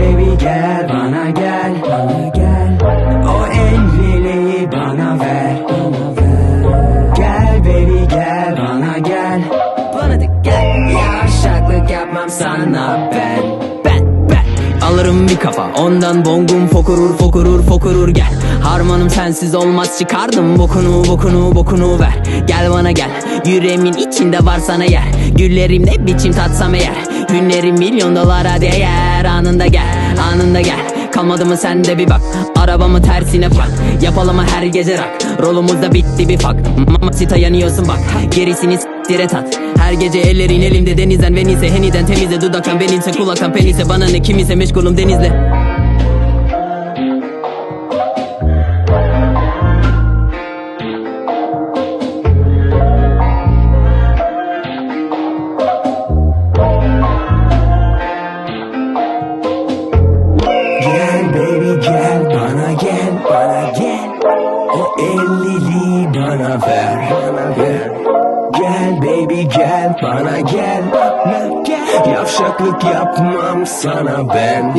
baby gel bana gel, bana gel. O elliliği bana ver, bana ver. Gel baby gel bana gel, bana da gel. Yavşaklık yapmam sana ben. Alırım bir kafa ondan bongum fokurur fokurur fokurur gel. Harmanım sensiz olmaz çıkardım bokunu ver. Gel bana gel, yüreğimin içinde var sana yer. Güllerim ne biçim tatsam eğer, günlerim $1.000.000 değer. Anında gel, kalmadı mı sende bir bak. Arabamı tersine bak, yapalım mı her gece rak. Rolumuzda bitti bir fak, Mamacita yanıyorsun bak. Gerisini s**tire tat. Her gece ellerin elimde denizden Venice. Heniden temize dudaktan benimse kulaktan penise. Bana ne kimse meşgulum denizle. Gel baby gel bana gel, bana gel. O elliliği bana ver, bana ver. Gel baby gel bana gel, yavşaklık yapmam sana ben.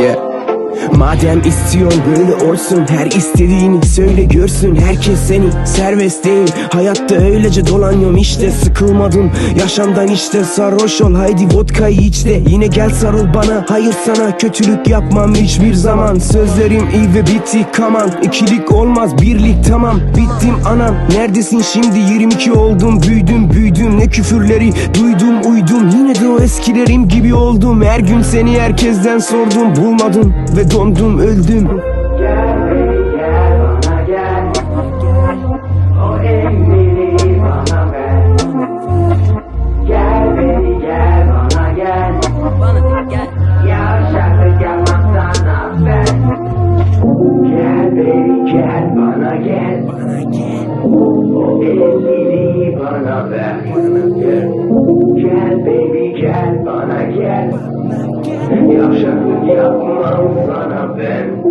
Madem istiyorsun böyle olsun, her istediğini söyle görsün herkes seni. Serbest değil hayatta, öylece dolanıyorum işte. Sıkılmadın yaşamdan işte, sarhoş ol haydi vodkayı iç de. Yine gel sarıl bana, hayır sana kötülük yapmam hiçbir zaman. Sözlerim iyi ve bitti kaman, ikilik olmaz birlik tamam. Bittim anam neredesin şimdi, 22 oldum büyüdüm. Ne küfürleri duydum uydum, yine de o eskilerim gibi oldum. Her gün seni herkesten sordum, bulmadım ve dondum öldüm. Gel baby gel bana gel, o elleri bana ver. Gel baby gel bana gel, yavşaklık yapmam sana ben. Gel baby gel bana gel, o elleri bana ver. Gel baby gel bana gel, yavşaklık yapmam sana ben.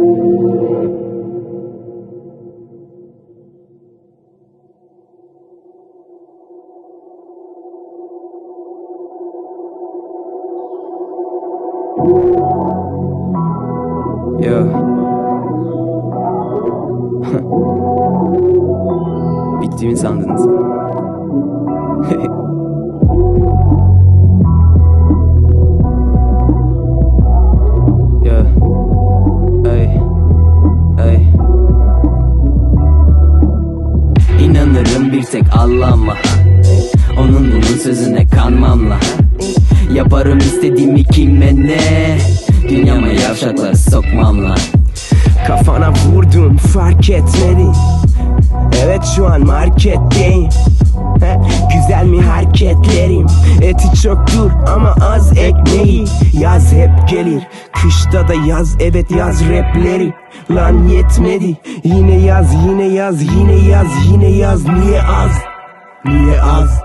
Yo. Bitti mi sandınız? İnanırım bir tek Allah'ıma, onun bunun sözüne kanmamla. Yaparım istediğimi kime ne, dünyama yavşakları sokmamla. Kafana vurdum fark etmedi, evet şu an marketteyim. Güzel mi hareketlerim, eti çoktur ama az ekmeği. Yaz hep gelir, kışta da yaz, evet yaz rapleri. Lan yetmedi, yine yaz. Niye az?